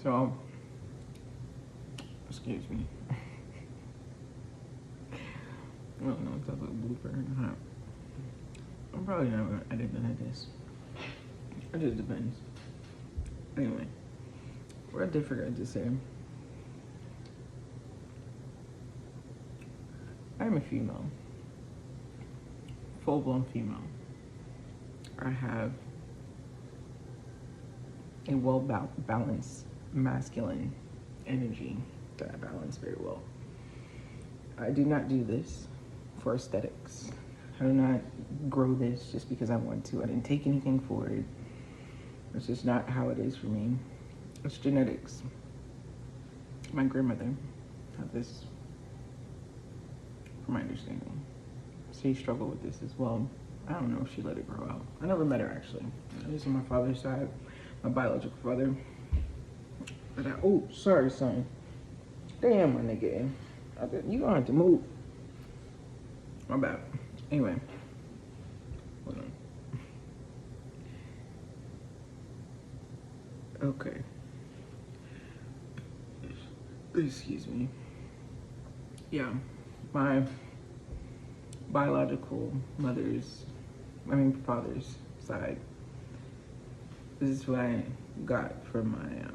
So, excuse me. I don't know if that's a blooper or not. I'm probably not gonna edit none of this. It just depends. Anyway, what I did forget to say. I am a female. Full-blown female. I have a well-balanced masculine energy that I balance very well. I do not do this for aesthetics. I do not grow this just because I want to. I didn't take anything for it. It's just not how it is for me. It's genetics. My grandmother had this, from my understanding. She struggled with this as well. I don't know if she let it grow out. I never met her actually. This is on my father's side, my biological father. But oh, sorry, son. Damn, my nigga. You gonna have to move. My bad. Anyway, hold on. Okay. Excuse me. Yeah, my biological father's side. This is what I got from my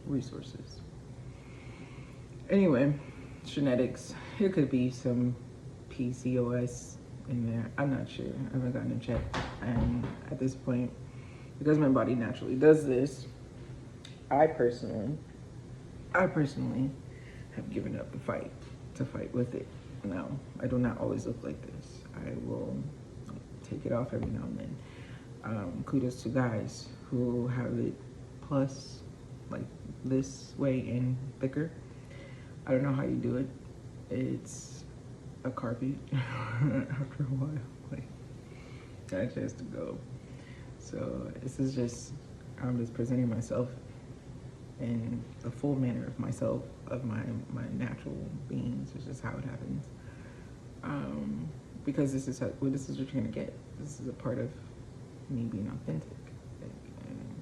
resources. Anyway, genetics. It could be some PCOS in there. I'm not sure. I haven't gotten it checked. And at this point, because my body naturally does this, I personally have given up the fight to fight with it. Now, I do not always look like this. I will take it off every now and then. Kudos to guys who have it plus, like this way and thicker. I don't know how you do it. It's a carpet after a while. Like, that has to go. So this is just, I'm just presenting myself in the full manner of myself, of my natural beings. It's just how it happens. Because this is what you're gonna get. This is a part of me being authentic. And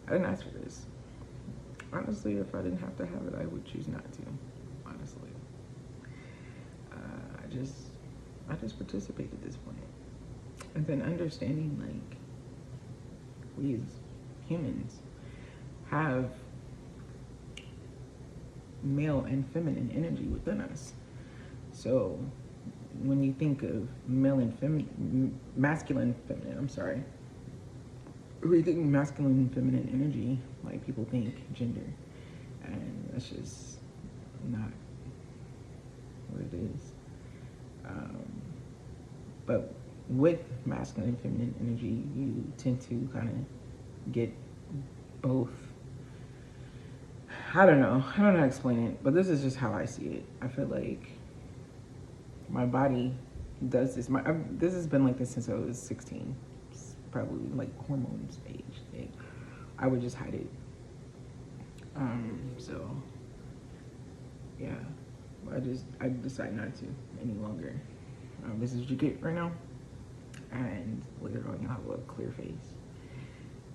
I didn't ask for this. Honestly, if I didn't have to have it, I would choose not to. Honestly, I just participate at this point, and then understanding like we as humans have male and feminine energy within us. So when you think of masculine, feminine, I'm sorry. When you think masculine and feminine energy, like people think gender, and that's just not what it is. But with masculine and feminine energy, you tend to kind of get both. I don't know how to explain it, but this is just how I see it. I feel like my body does this. This has been like this since I was 16. It's probably like hormones age thing. I would just hide it. So yeah, I decide not to any longer. This is what you get right now, and later on you'll have a clear face.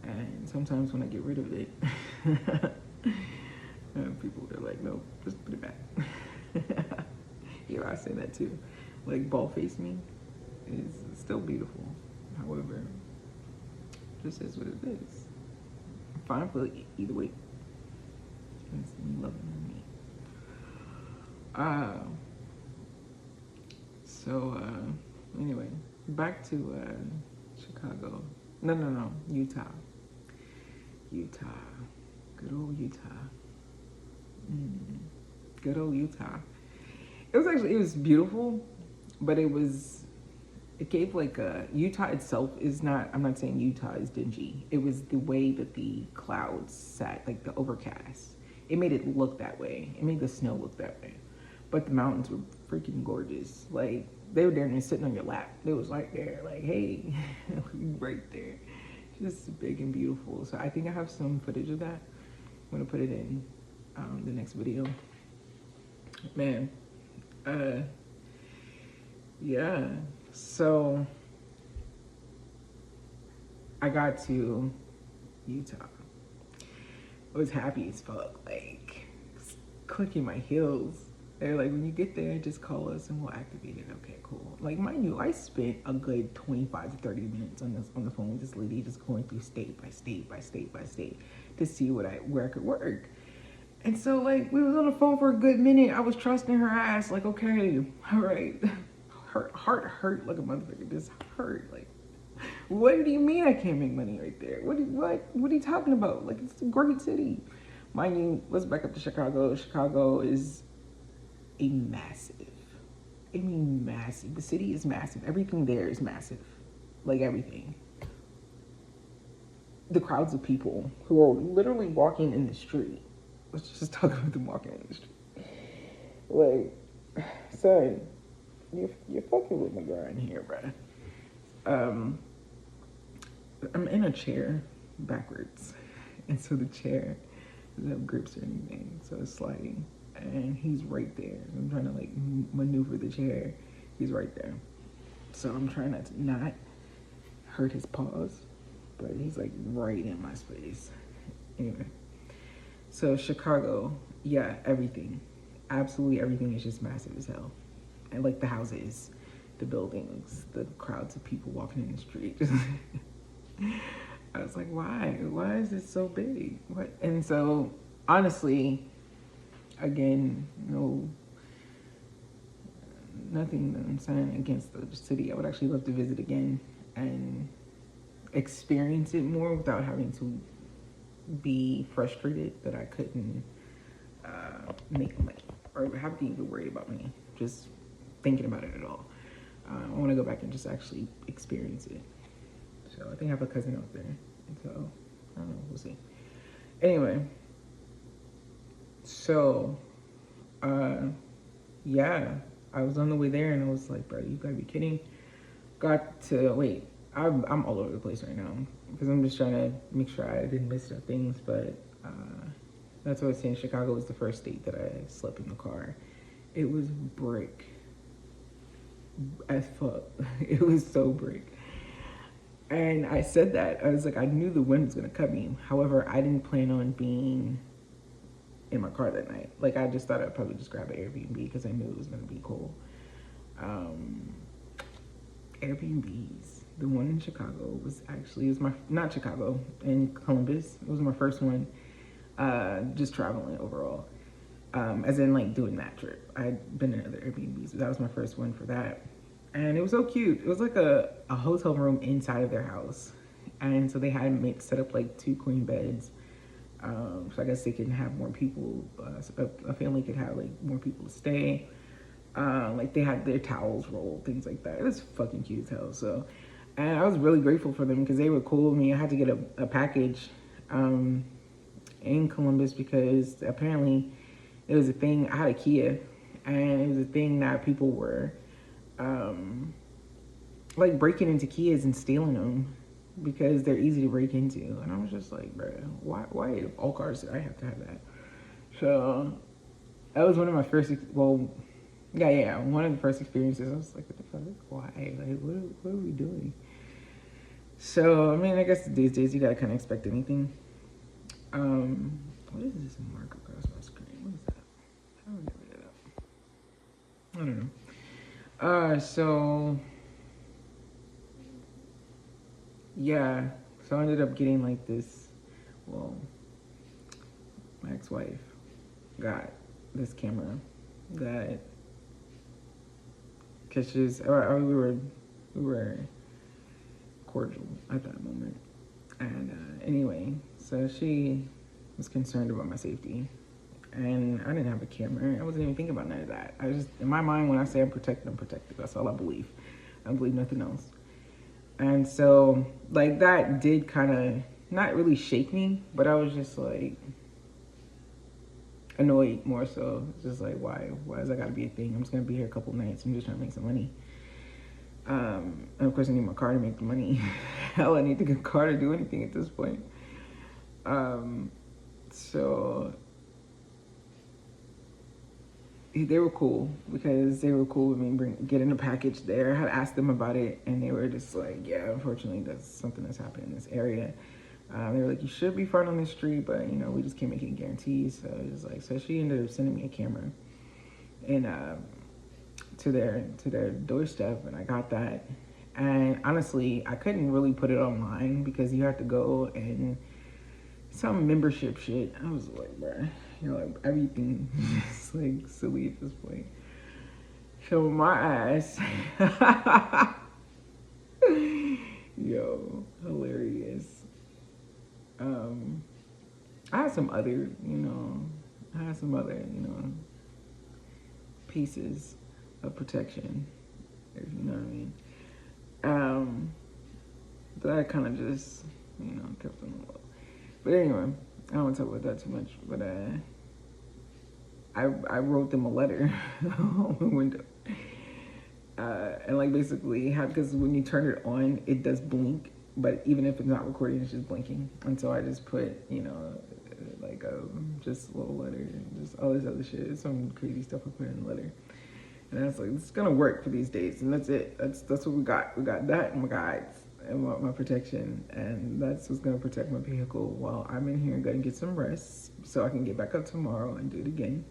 And sometimes when I get rid of it, people are like, no, just put it back. I say that too. Like, bald face me is still beautiful. However, this is what it is. I'm fine for either way. It's me loving me. Anyway, back to Chicago. No, Utah. Good old Utah. Good old Utah. It was beautiful, but it gave like Utah itself is not, I'm not saying Utah is dingy. It was the way that the clouds sat, like the overcast. It made it look that way. It made the snow look that way. But the mountains were freaking gorgeous. Like, they were there and sitting on your lap. They was right there, like, hey, right there. Just big and beautiful. So I think I have some footage of that. I'm gonna put it in the next video. Man, yeah. So I got to Utah I was happy as fuck, like clicking my heels. They're like, when you get there, just call us and we'll activate it. Okay, cool. Like, mind you, I spent a good 25 to 30 minutes on the phone with this lady, just going through state by state by state by state to see where I could work. And so, like, we was on the phone for a good minute. I was trusting her ass, like, okay, all right. Heart hurt like a motherfucker. Just hurt. Like, what do you mean I can't make money right there? What are you talking about? Like, it's a great city. Mind you, let's back up to Chicago. Chicago is a massive. I mean, massive. The city is massive. Everything there is massive. Like, everything. The crowds of people who are literally walking in the street. Let's just talk about them walking in the street. Like, son, you're fucking with my grind here, bruh. I'm in a chair backwards, and so the chair doesn't have grips or anything, so it's sliding, and he's right there. I'm trying to like maneuver the chair. He's right there, so I'm trying not hurt his paws, but he's like right in my space. Anyway, so Chicago, yeah, everything, absolutely everything is just massive as hell, and like the houses, the buildings, the crowds of people walking in the street. I was like, why? Why is it so big? What? And so, honestly, again, nothing that I'm saying against the city. I would actually love to visit again and experience it more without having to be frustrated that I couldn't make money or have to even worry about money. Just thinking about it at all. I want to go back and just actually experience it. So I think I have a cousin out there. And so, I don't know, we'll see. Anyway, so, yeah, I was on the way there and I was like, bro, you gotta be kidding. I'm all over the place right now because I'm just trying to make sure I didn't miss things, but that's what I was saying. Chicago was the first state that I slept in the car. It was brick as fuck. It was so brick. And I said that, I was like, I knew the wind was gonna cut me. However, I didn't plan on being in my car that night. Like, I just thought I'd probably just grab an Airbnb because I knew it was gonna be cool. Airbnbs. The one in Chicago was not Chicago, in Columbus. It was my first one, just traveling overall. As in like doing that trip. I'd been in other Airbnbs, but that was my first one for that. And it was so cute. It was like a hotel room inside of their house. And so they had set up like 2 queen beds. So I guess they can have more people, a family could have like more people to stay. Like they had their towels rolled, things like that. It was fucking cute as hell. So, and I was really grateful for them because they were cool with me. I had to get a package in Columbus because apparently it was a thing. I had a Kia and it was a thing that people were like breaking into Kias and stealing them because they're easy to break into. And I was just like, bro, why of all cars did I have to have that? So that was one of my first, one of the first experiences. I was like, what the fuck? Why? Like, what are we doing? So, I mean, I guess these days you gotta kind of expect anything. What is this mark across my screen? What is that? How do I get rid of that? I don't know. So, yeah. So I ended up getting like this, my ex-wife got this camera that, cause we were cordial at that moment. And anyway, so she was concerned about my safety. And I didn't have a camera. I wasn't even thinking about none of that. I was just, in my mind, when I say I'm protected, I'm protected. That's all I believe. I don't believe nothing else. And so, like, that did kind of not really shake me, but I was just like annoyed more so. Just like, why does that gotta be a thing? I'm just gonna be here a couple nights. I'm just trying to make some money. And of course I need my car to make the money. Hell, I need the car to do anything at this point. So they were cool because they were cool with me getting a package there. I had asked them about it and they were just like, yeah, unfortunately that's something that's happened in this area. They were like, you should be fine on the street, but you know, we just can't make any guarantees. So it was like, so she ended up sending me a camera and to their doorstep, and I got that. And honestly, I couldn't really put it online because you have to go and some membership shit. I was like, bruh, you know, like everything is like silly at this point. So my ass, yo, hilarious. I had some other, pieces of protection, if you know what I mean. That I kind of just, kept on the low. But anyway, I don't want to talk about that too much. But I wrote them a letter on the window. And like basically, because when you turn it on, it does blink. But even if it's not recording, it's just blinking. And so I just put, just a little letter and just all this other shit. Some crazy stuff I put in the letter. And I was like, it's gonna work for these days. And that's it. That's what we got. We got that and my guides and my protection. And that's what's gonna protect my vehicle while I'm in here gonna get some rest so I can get back up tomorrow and do it again.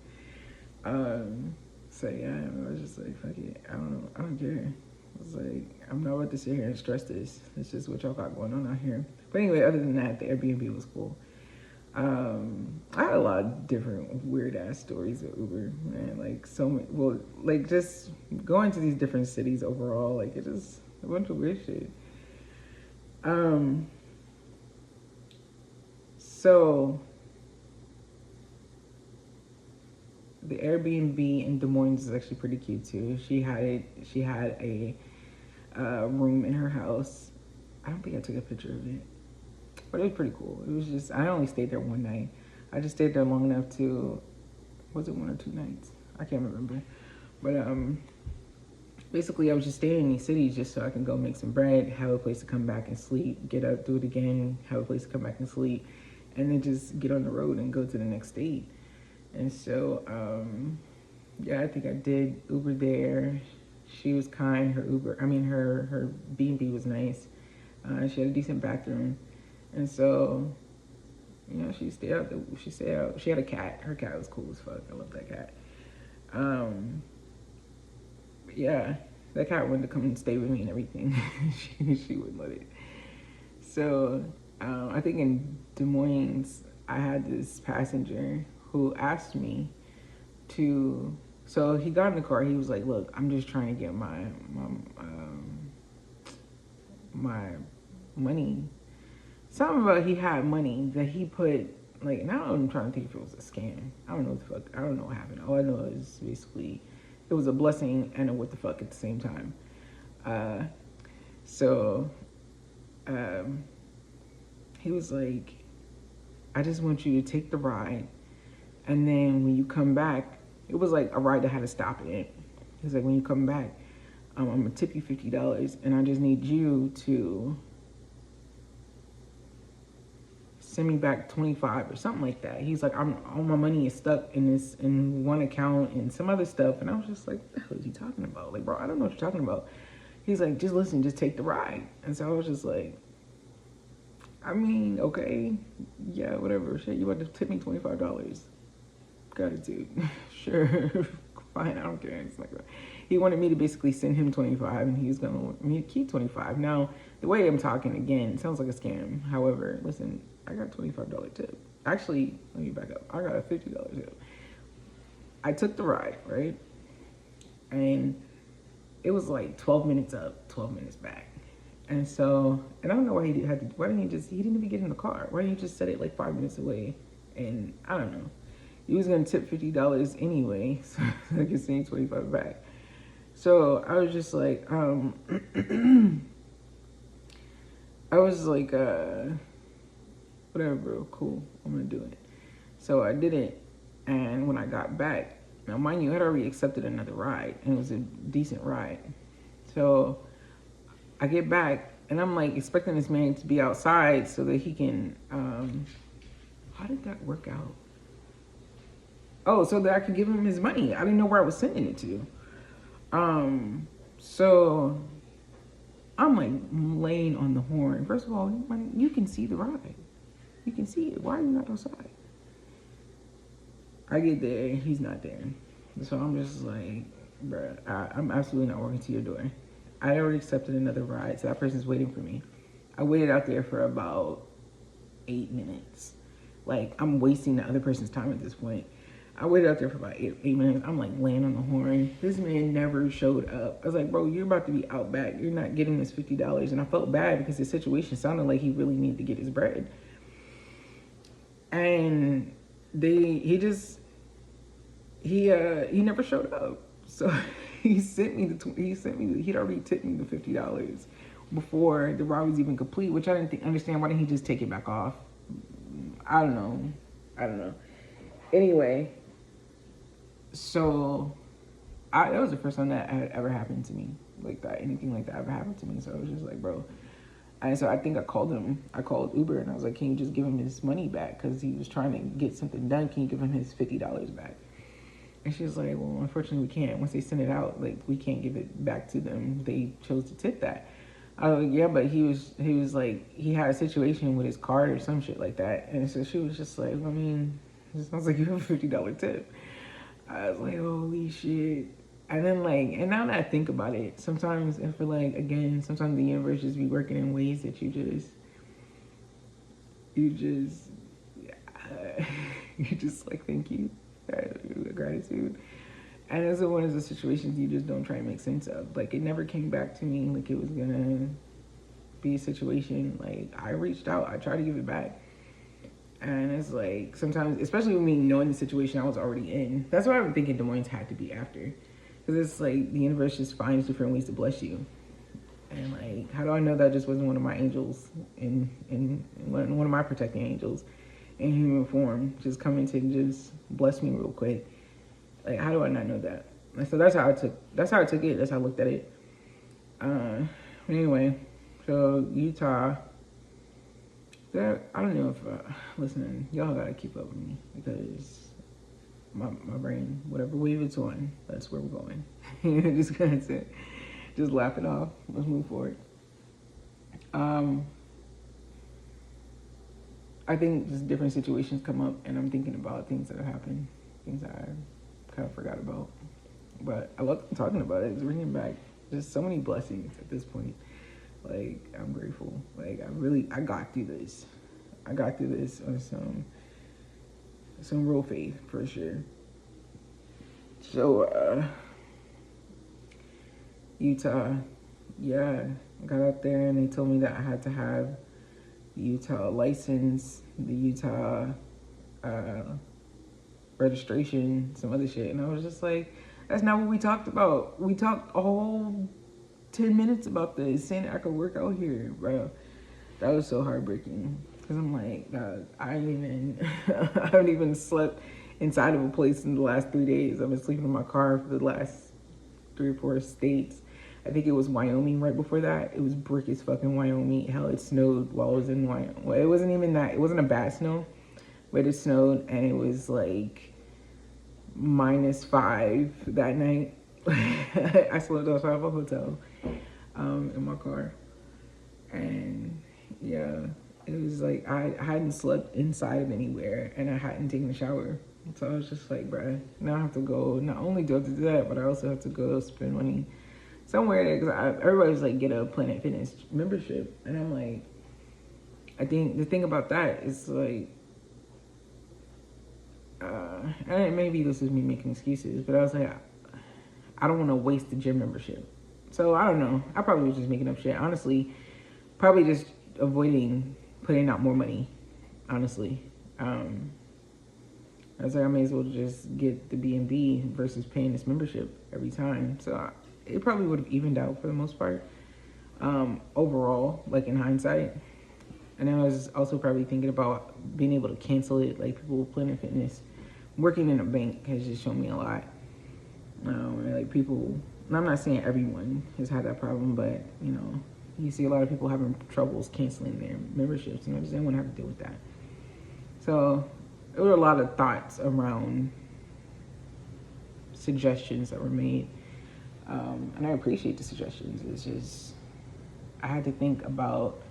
So yeah, I was just like, fuck it. I don't care. I was like, I'm not about to sit here and stress this. It's just what y'all got going on out here. But anyway, other than that, the Airbnb was cool. I had a lot of different weird ass stories with Uber, man. Like so many, well, like just going to these different cities overall, like it is a bunch of weird shit. So the Airbnb in Des Moines is actually pretty cute too. She had a room in her house. I don't think I took a picture of it, but it was pretty cool. It was just, I only stayed there one night. I just stayed there long enough to, was it 1 or 2 nights? I can't remember. But basically I was just staying in these cities just so I can go make some bread, have a place to come back and sleep, get up, do it again, have a place to come back and sleep, and then just get on the road and go to the next state. And so, yeah, I think I did Uber there. She was kind. Her B&B was nice. She had a decent bathroom. And so, she stayed out. She had a cat. Her cat was cool as fuck. I love that cat. But yeah, that cat wanted to come and stay with me and everything. she wouldn't let it. So, I think in Des Moines, I had this passenger who asked me to, so he got in the car, he was like, look, I'm just trying to get my money. Something about he had money that he put, like, and I'm trying to think if it was a scam. I don't know what the fuck, I don't know what happened. All I know is basically it was a blessing and a what the fuck at the same time. He was like, I just want you to take the ride. And then when you come back, it was like a ride that had a stop in it. He's like, when you come back, I'm gonna tip you $50, and I just need you to send me back 25 or something like that. He's like, all my money is stuck in one account and some other stuff. And I was just like, what the hell is he talking about? Like, bro, I don't know what you're talking about. He's like, just listen, just take the ride. And so I was just like, I mean, okay, yeah, whatever. Shit, you about to tip me $25. Gratitude. Sure, fine, I don't care. It's like, he wanted me to basically send him 25 and he was gonna want me to keep 25. Now, the way I'm talking, again, it sounds like a scam. However, listen, I got a $25 tip. Actually, let me back up. I got a $50 tip. I took the ride, right? And it was like 12 minutes up, 12 minutes back. And so, and I don't know why he had to, why didn't he didn't even get in the car. Why didn't he just set it like 5 minutes away? And I don't know. He was gonna tip $50 anyway, so I could send 25 back. So I was just like, I was like, whatever, bro, cool, I'm gonna do it. So I did it, and when I got back, now mind you, I had already accepted another ride, and it was a decent ride. So I get back, and I'm like expecting this man to be outside so that he can, how did that work out? Oh, so that I could give him his money. I didn't know where I was sending it to. So I'm like laying on the horn. First of all, you can see the ride. You can see it. Why are you not outside? I get there, he's not there. So I'm just like, bruh, I'm absolutely not walking to your door. I already accepted another ride, so that person's waiting for me. I waited out there for about 8 minutes. Like, I'm wasting the other person's time at this point. I waited out there for about eight minutes. I'm like laying on the horn. This man never showed up. I was like, bro, you're about to be out back. You're not getting this $50. And I felt bad because the situation sounded like he really needed to get his bread. And he never showed up. So he'd already tipped me the $50 before the ride was even complete, which I didn't understand. Why didn't he just take it back off? I don't know. Anyway, so that was the first time that had ever happened to me like that. Anything like that ever happened to me. So I was just like, bro. And so I think I called Uber, and I was like, can you just give him his money back? Because he was trying to get something done. Can you give him his $50 back? And she was like, well, unfortunately, we can't. Once they send it out, like, we can't give it back to them. They chose to tip that. I was like, yeah, but he was like, he had a situation with his card or some shit like that. And so she was just like, I mean, it sounds like you have a $50 tip. I was like, holy shit. And then, like, and now that I think about it, sometimes I feel like, again, sometimes the universe just be working in ways that you just like, thank you, gratitude. And it's one of the situations you just don't try to make sense of. Like, it never came back to me like it was gonna be a situation. Like, I reached out, I tried to give it back. And it's like, sometimes, especially with me knowing the situation I was already in, that's why I'm thinking Des Moines had to be after. Because it's like, the universe just finds different ways to bless you. And like, how do I know that just wasn't one of my angels in one of my protecting angels in human form just coming to just bless me real quick? Like, how do I not know that? And so that's how I took it. That's how I looked at it. Anyway, so Utah. I don't know if listen, y'all gotta keep up with me because my brain, whatever wave it's on, that's where we're going. Just gonna say, just laugh it off. Let's move forward. I think just different situations come up, and I'm thinking about things that have happened, things that I kind of forgot about. But I love talking about it. It's bringing back just so many blessings at this point. Like, I'm grateful. Like, I got through this. I got through this on some real faith, for sure. So, Utah, yeah, I got out there and they told me that I had to have the Utah license, the Utah registration, some other shit. And I was just like, that's not what we talked about. We talked a whole 10 minutes about this, saying I could work out here, bro. That was so heartbreaking. Because I'm like, God, I haven't even slept inside of a place in the last 3 days. I've been sleeping in my car for the last 3 or 4 states. I think it was Wyoming right before that. It was brick as fucking Wyoming. Hell, it snowed while I was in Wyoming. Well, it wasn't even that. It wasn't a bad snow, but it snowed and it was like -5 that night. I slept outside of a hotel in my car. And yeah, it was like I hadn't slept inside of anywhere and I hadn't taken a shower. So I was just like, bruh, now I have to go. Not only do I have to do that, but I also have to go spend money somewhere. Because everybody's like, get a Planet Fitness membership. And I'm like, I think the thing about that is like, and maybe this is me making excuses, but I was like, I don't want to waste the gym membership. So I don't know. I probably was just making up shit. Honestly, probably just avoiding putting out more money. Honestly. I was like, I may as well just get the B&B versus paying this membership every time. So it probably would have evened out for the most part. Overall, like in hindsight. And then I was also probably thinking about being able to cancel it. Like people with Planet Fitness, working in a bank has just shown me a lot. Like people, and I'm not saying everyone has had that problem, but you know, you see a lot of people having troubles canceling their memberships, and I just didn't want to have to deal with that. So there were a lot of thoughts around suggestions that were made, and I appreciate the suggestions. It's just I had to think about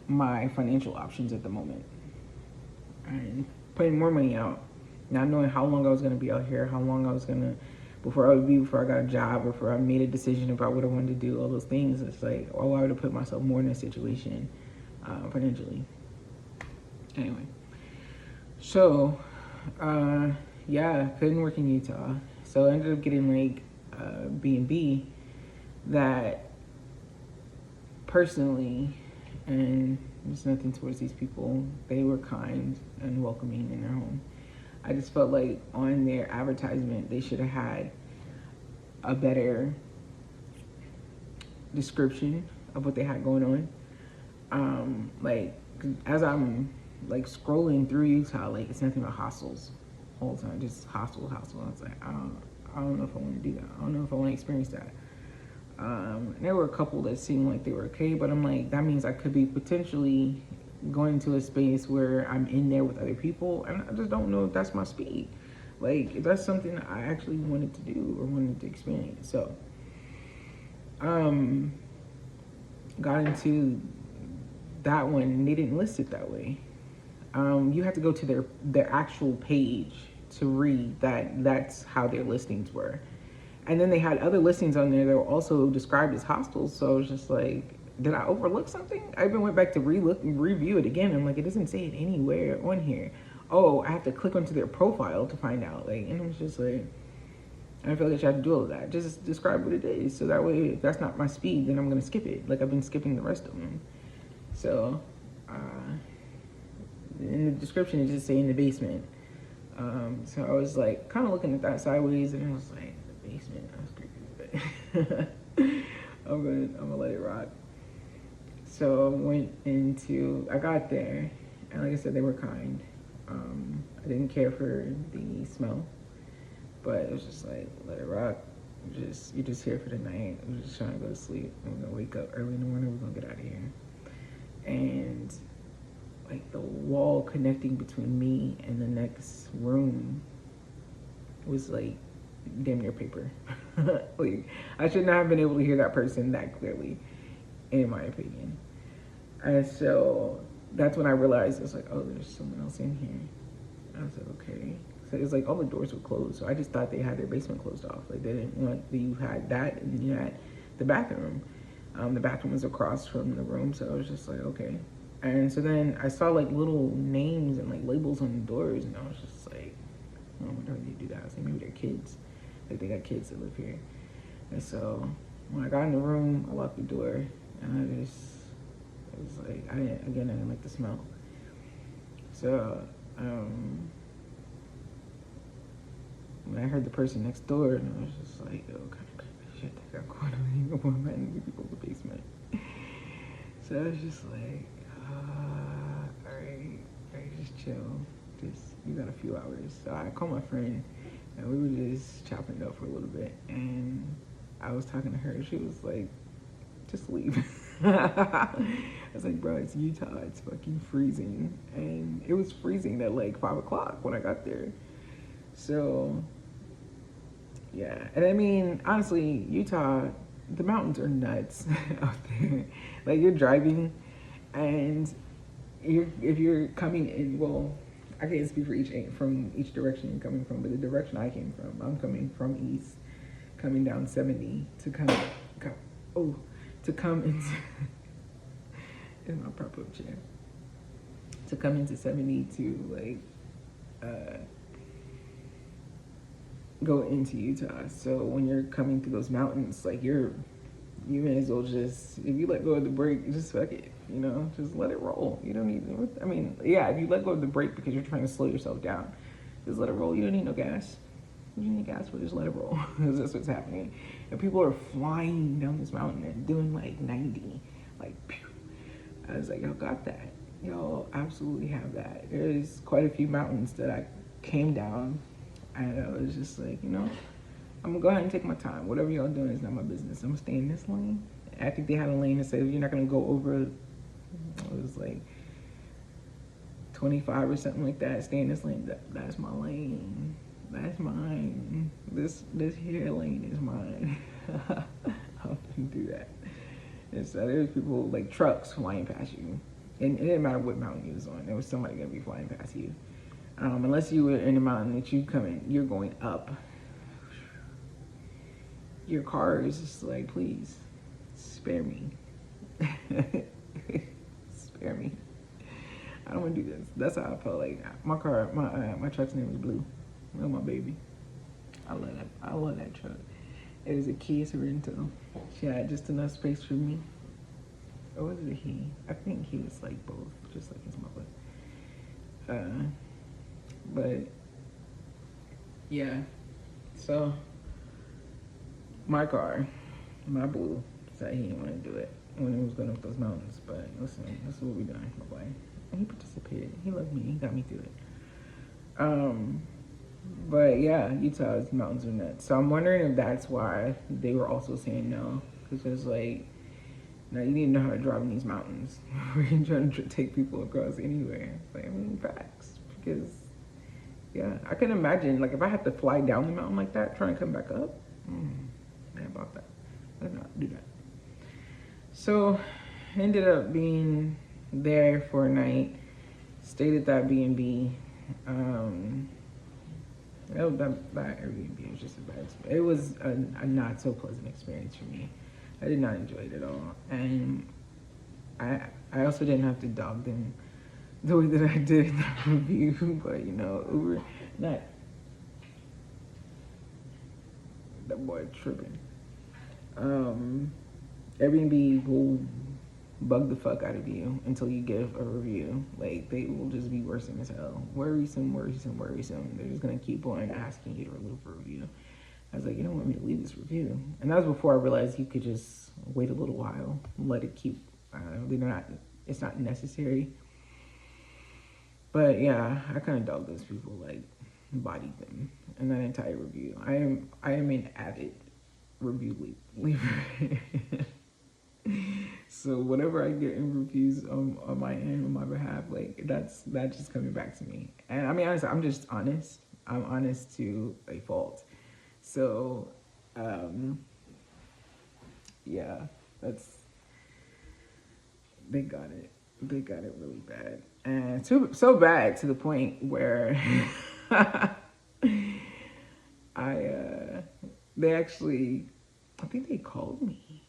my financial options at the moment and putting more money out, not knowing how long I was gonna be out here, how long I was gonna before I got a job, before I made a decision about what I wanted to do, all those things. It's like, oh, I would have put myself more in a situation financially. Anyway, so yeah, couldn't work in Utah, so I ended up getting like B&B that personally, and there's nothing towards these people, they were kind and welcoming in their home. I just felt like on their advertisement they should have had a better description of what they had going on. Like as I'm like scrolling through Utah, like it's nothing but hostels all the time, just hostel. I was like, I don't know if I want to do that. I don't know if I want to experience that. There were a couple that seemed like they were okay, but I'm like, that means I could be potentially going to a space where I'm in there with other people, and I just don't know if that's my speed. Like, if that's something I actually wanted to do or wanted to experience. So, got into that one, and they didn't list it that way. You have to go to their actual page to read that's how their listings were. And then they had other listings on there that were also described as hostels. So I was just like, did I overlook something? I even went back to review it again. I'm like, it doesn't say it anywhere on here. Oh, I have to click onto their profile to find out. Like, and I was just like, I feel like I should have to do all of that. Just describe what it is. So that way, if that's not my speed, then I'm going to skip it. Like I've been skipping the rest of them. So, in the description, it just say in the basement. So I was like, kind of looking at that sideways, and I was like, basement, that was creepy, but I'm gonna let it rock. So I got there, and like I said, they were kind. I didn't care for the smell, but it was just like, let it rock. You're just here for the night. I'm just trying to go to sleep. I'm gonna wake up early in the morning. We're gonna get out of here. And like the wall connecting between me and the next room was like damn near paper. Like, I should not have been able to hear that person that clearly, in my opinion. And so that's when I realized, it's like, oh, there's someone else in here. I was like, okay. So it's like all the doors were closed. So I just thought they had their basement closed off. Like they didn't want, you had that, and then you had the bathroom. The bathroom was across from the room, so I was just like, okay. And so then I saw like little names and like labels on the doors, and I was just like, I wonder why they do that. I was like, maybe they're kids. Like they got kids that live here. And so when I got in the room, I locked the door, and it was like, I didn't like the smell. So when I heard the person next door, and I was just like, oh, kind of creepy shit that got going on here. Why am I people in the basement? So I was just like, all right, just chill. You got a few hours. So I called my friend, and we were just chopping it up for a little bit. And I was talking to her. She was like, just leave. I was like, bro, it's Utah. It's fucking freezing. And it was freezing at like 5 o'clock when I got there. So, yeah. And I mean, honestly, Utah, the mountains are nuts out there. Like, you're driving, and if you're coming in, well, I can't speak from each direction you're coming from, but the direction I came from, I'm coming from east, coming down 70 to come into in my prop-up chair, to come into 70 to like go into Utah. So when you're coming through those mountains, like you may as well just, if you let go of the brake, just fuck it, just let it roll. You don't need, if you let go of the brake because you're trying to slow yourself down, just let it roll. You don't need no gas. You don't need gas, but just let it roll. Because that's what's happening. And people are flying down this mountain and doing like 90, like, pew. I was like, y'all got that. Y'all absolutely have that. There's quite a few mountains that I came down, and I was just like, I'm gonna go ahead and take my time. Whatever y'all doing is not my business. I'm gonna stay in this lane. I think they had a lane that said, you're not gonna go over, it was like 25 or something like that. Stay in this lane. That's my lane. That's mine. This here lane is mine. I wouldn't do that. And so there's people like trucks flying past you. And it didn't matter what mountain you was on. There was somebody gonna be flying past you. Unless you were in a mountain that you're going up. Your car is just like, please, spare me. Spare me. I don't want to do this. That's how I felt. Like my truck's name is Blue. Oh, my baby. I love that. I love that truck. It is a Kia Sorento. She had just enough space for me. Or was it a he? I think he was like both, just like his mother. But yeah. So my car, my Blue, said he didn't want to do it when he was going up those mountains. But listen, this is what we doing, my boy. And he participated. He loved me. He got me through it. But yeah, Utah's mountains are nuts. So I'm wondering if that's why they were also saying no. Because it's like, now you need to know how to drive in these mountains. We're trying to take people across anywhere. It's like, I mean, facts. Because, yeah, I can imagine, like, if I had to fly down the mountain like that, trying to come back up, man, about that. I did not do that. So, ended up being there for a night. Stayed at that B&B. That Airbnb was just a bad. It was a not so pleasant experience for me. I did not enjoy it at all, and I also didn't have to dog them the way that I did in the review. But you know, Uber, not that boy tripping. Airbnb will bug the fuck out of you until you give a review. Like, they will just be worrisome as hell. Worrisome. They're just gonna keep on asking you to leave a review. I was like, you don't want me to leave this review. And that was before I realized you could just wait a little while, let it keep, it's not necessary. But yeah, I kind of dogged those people, like, bodied them in that entire review. I am an avid review leaver. So whatever I get in reviews on my end, on my behalf, like, that's just coming back to me. And I mean, honestly, I'm just honest. I'm honest to a fault. So, yeah, they got it. They got it really bad. And so bad to the point where they actually, I think they called me.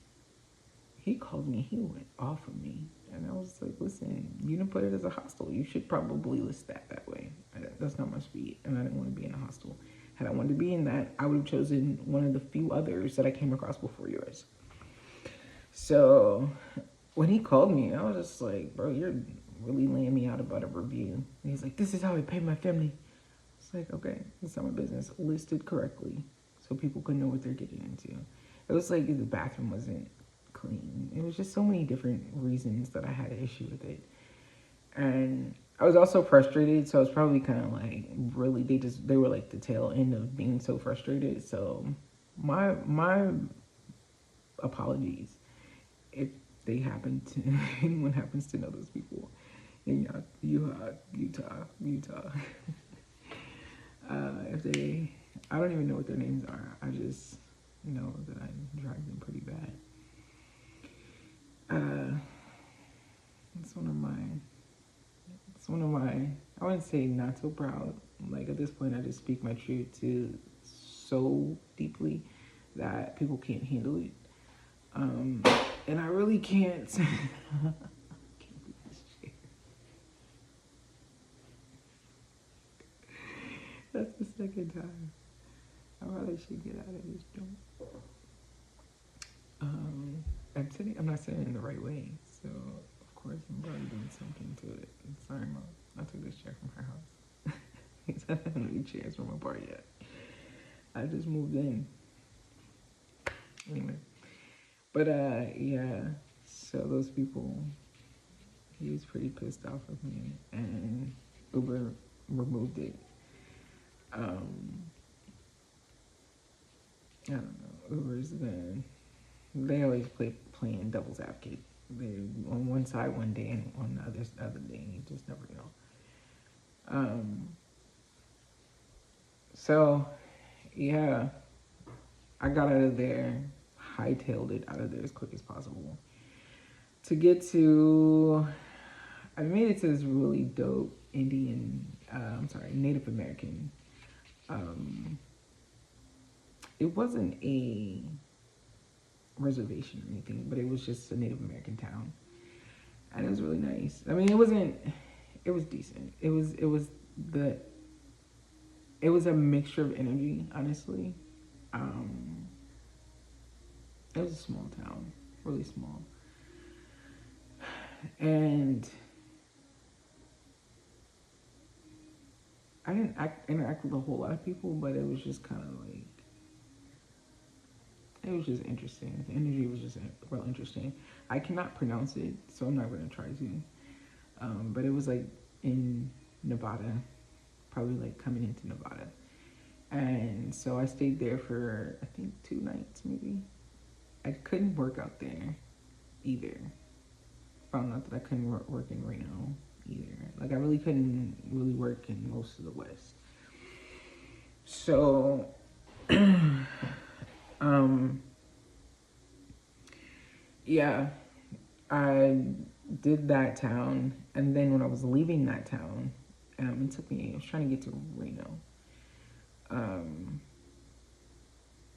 He called me, he went off of me. And I was like, listen, you didn't put it as a hostel. You should probably list that way. That's not my speed, and I didn't want to be in a hostel. Had I wanted to be in that, I would have chosen one of the few others that I came across before yours. So when he called me, I was just like, bro, you're really laying me out about a review. And he's like, this is how I pay my family. It's like, okay, it's not my business. Listed correctly so people can know what they're getting into. It was like the bathroom wasn't clean. It was just so many different reasons that I had an issue with it. And I was also frustrated, so I was probably kind of like, really, they were like the tail end of being so frustrated. So my apologies if they happen to, anyone happens to know those people in Utah. If they, I don't even know what their names are. I just know that I drive them pretty bad. It's one of my, I wouldn't say not so proud. Like, at this point, I just speak my truth to so deeply that people can't handle it. And I really can't. I can't do this shit. That's the second time. I probably should get out of this joint. I'm not saying it in the right way, so of course I'm probably doing something to it. Sorry, Mom. I took this chair from her house. I haven't any chairs from apart yet. I just moved in. Anyway, but yeah. So those people, he was pretty pissed off with me, and Uber removed it. I don't know. Uber's been, they always playing devil's advocate. They're on one side one day and on the other day, and you just never know. So yeah, I got out of there, hightailed it out of there as quick as possible to get to I made it to this really dope Native American. It wasn't a reservation or anything, but it was just a Native American town, and it was really nice. I mean, it wasn't. It was decent. The. It was a mixture of energy, honestly. It was a small town, really small, and I didn't interact with a whole lot of people, but it was just kind of like, it was just interesting. The energy was just real interesting. I cannot pronounce it, so I'm not going to try to. But it was like in Nevada, probably like coming into Nevada. And so I stayed there for, I think, 2 nights maybe. I couldn't work out there either. Found out that I couldn't work in Reno either. Like, I really couldn't really work in most of the West. So, yeah, I did that town, and then when I was leaving that town, it took me, I was trying to get to Reno.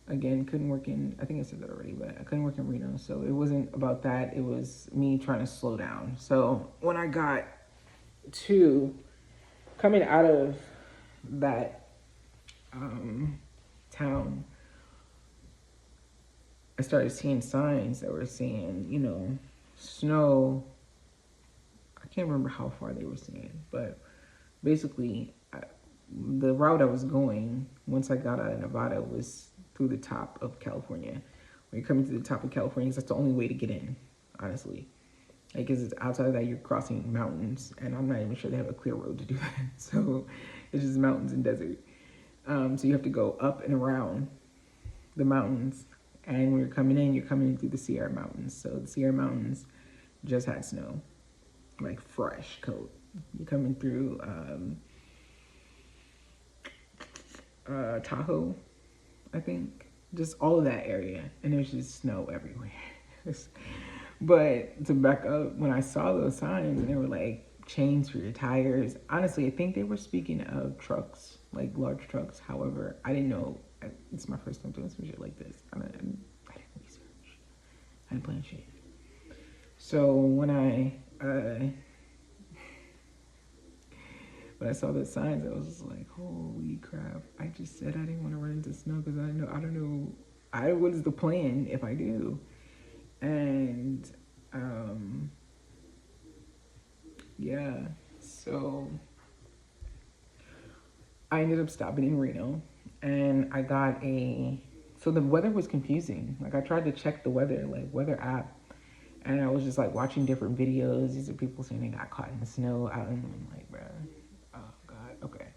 Again, couldn't work in, I think I said that already, but I couldn't work in Reno, so it wasn't about that, it was me trying to slow down. So when I got to, coming out of that town, I started seeing signs that were saying, you know, snow. I can't remember how far they were saying, but basically, the route I was going, once I got out of Nevada, was through the top of California. When you're coming to the top of California, that's the only way to get in, honestly. Like, because it's outside of that, you're crossing mountains, and I'm not even sure they have a clear road to do that. So it's just mountains and desert. So you have to go up and around the mountains. And when you're coming in through the Sierra Mountains. So the Sierra Mountains just had snow, like fresh coat. You're coming through Tahoe, I think. Just all of that area. And there's just snow everywhere. But to back up, when I saw those signs and they were like chains for your tires, honestly, I think they were speaking of trucks, like large trucks. However, I didn't know. It's my first time doing some shit like this. I didn't research. I didn't plan shit. So when I saw the signs, I was just like, holy crap. I just said I didn't want to run into snow because I don't know what is the plan if I do. And yeah, so I ended up stopping in Reno, and I got so the weather was confusing. Like, I tried to check the weather, like weather app, and I was just like watching different videos. These are people saying they got caught in the snow out, and I'm like, bruh, oh God, okay.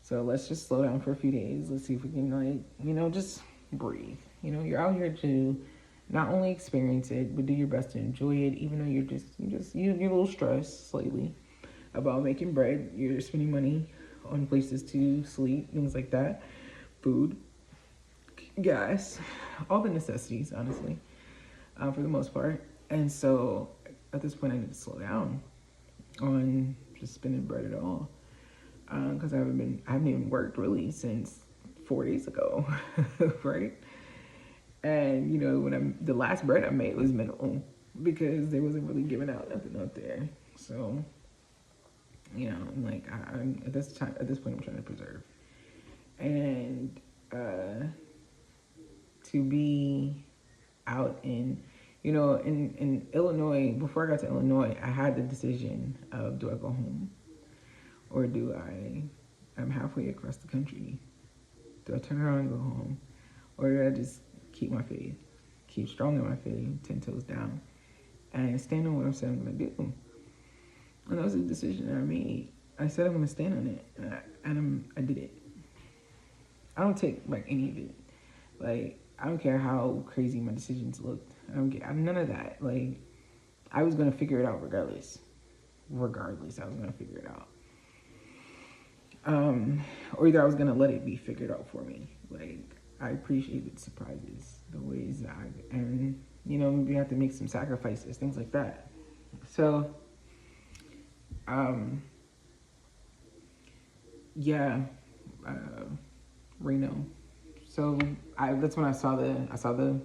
So let's just slow down for a few days. Let's see if we can, like, you know, just breathe. You know, you're out here to not only experience it, but do your best to enjoy it, even though you're a little stressed slightly about making bread. You're spending money on places to sleep, things like that, food, gas, all the necessities, honestly, for the most part. And so at this point, I need to slow down on just spending bread at all, because I haven't even worked really since 4 days ago, right? And, you know, the last bread I made was minimal because they wasn't really giving out nothing out there. So, you know, I'm like, I'm at this point, I'm trying to preserve. And to be out in, you know, in Illinois, before I got to Illinois, I had the decision of, do I go home? Or I'm halfway across the country. Do I turn around and go home? Or do I just keep my faith, keep strong in my faith, 10 toes down, and stand on what I said I'm going to do? And that was a decision that I made. I said I'm going to stand on it, and I did it. I don't take, like, any of it. Like, I don't care how crazy my decisions looked. I don't care. None of that. Like, I was going to figure it out regardless. I was going to figure it out. Or either I was going to let it be figured out for me. Like, I appreciated surprises, the ways that and, you know, maybe you have to make some sacrifices, things like that. So, Um, yeah, uh, Reno. So that's when I saw the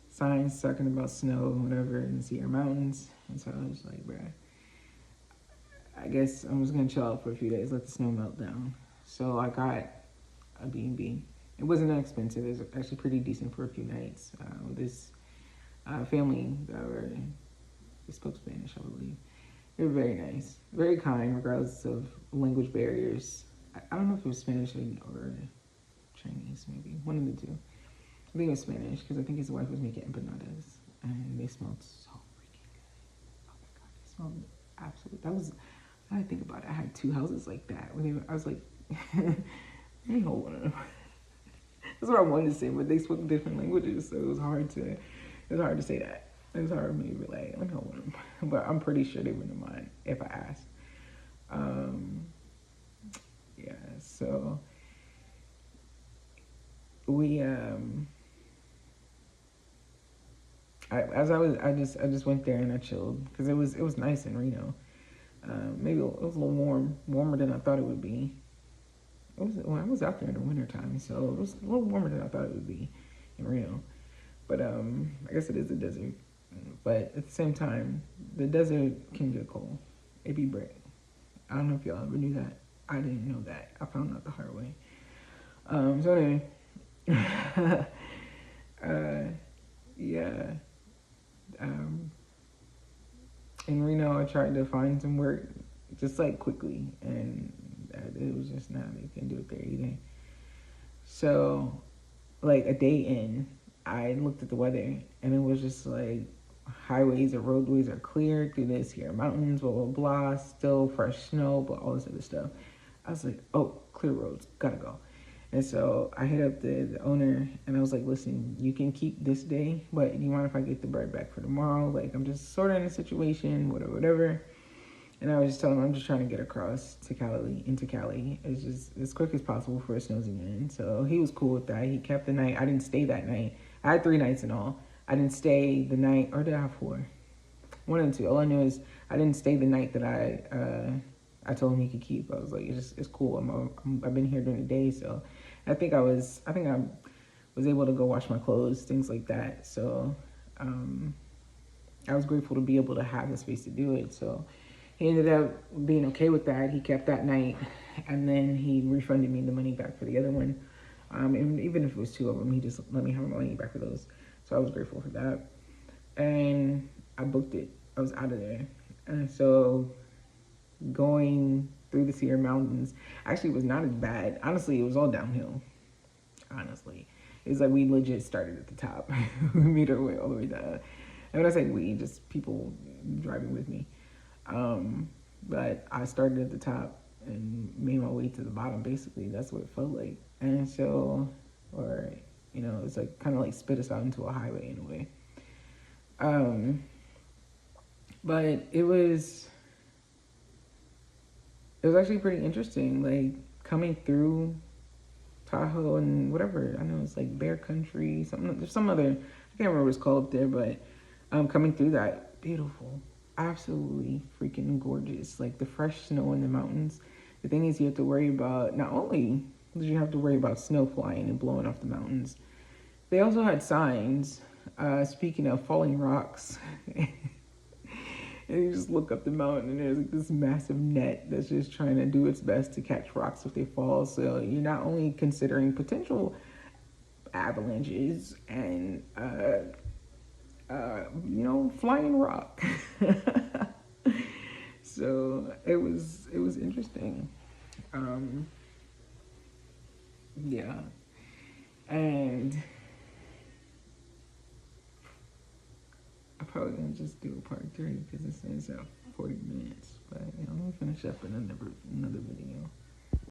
signs talking about snow and whatever in the Sierra Mountains, and so I was like, bruh, I guess I'm just gonna chill out for a few days, let the snow melt down. So I got a B&B. It wasn't that expensive. It was actually pretty decent for a few nights. With this family that were they spoke Spanish, I believe. They were very nice, very kind, regardless of language barriers. I don't know if it was Spanish or Chinese, maybe one of the two. I think it was Spanish because I think his wife was making empanadas, and they smelled so freaking good. Oh my god, they smelled absolute. That was. I think about it. I had two houses like that. I was like, let me hold one of them. That's what I wanted to say, but they spoke different languages, so it was hard to say that. It was hard for me to be like, let me hold one of them. But I'm pretty sure they wouldn't mind if I asked. Um, yeah. So we I just went there and I chilled because it was nice in Reno. Maybe it was a little warmer than I thought it would be. I was out there in the wintertime, so it was a little warmer than I thought it would be in Reno. But I guess it is a desert. But at the same time, the desert can get cold. It be brick. I don't know if y'all ever knew that. I didn't know that. I found out the hard way. So anyway, yeah. Um, in Reno, I tried to find some work just like quickly, and it was just not. They couldn't do it there either. So, like a day in, I looked at the weather, and it was just like highways or roadways are clear through this here mountains, blah blah blah. Still fresh snow, but all this other stuff. I was like, oh, clear roads, gotta go. And so I hit up the owner and I was like, listen, you can keep this day, but do you mind if I get the bread back for tomorrow? Like, I'm just sort of in a situation, whatever, whatever. And I was just telling him I'm just trying to get across to into Cali. It's just as quick as possible before it snows again. So he was cool with that. He kept the night. I didn't stay that night. I had 3 nights in all. I didn't stay the night, or did I have 4? One and two. All I knew is I didn't stay the night that I told him he could keep. I was like, it's cool. I've been here during the day, so I think I was able to go wash my clothes, things like that. So I was grateful to be able to have the space to do it. So he ended up being okay with that. He kept that night, and then he refunded me the money back for the other one. And even if it was 2 of them, he just let me have my money back for those. So I was grateful for that. And I booked it. I was out of there. And so going through the Sierra Mountains actually was not as bad. Honestly, it was all downhill. Honestly. It's like we legit started at the top. We made our way all the way down. And when I say we, just people driving with me. But I started at the top and made my way to the bottom, basically. That's what it felt like. And so, or, it's like kind of like spit us out into a highway in a way. But it was actually pretty interesting, like coming through Tahoe and whatever. I know it's like Bear Country, something. There's some other, I can't remember what it's called up there, but coming through that, beautiful, absolutely freaking gorgeous. Like the fresh snow in the mountains. The thing is, you have to worry about, not only did you have to worry about snow flying and blowing off the mountains, they also had signs. Speaking of falling rocks. And you just look up the mountain and there's like this massive net that's just trying to do its best to catch rocks if they fall. So you're not only considering potential avalanches and, flying rock. So it was interesting. Yeah. And I'm probably gonna just do a part 3 because it says 40 minutes. But let me finish up in another video.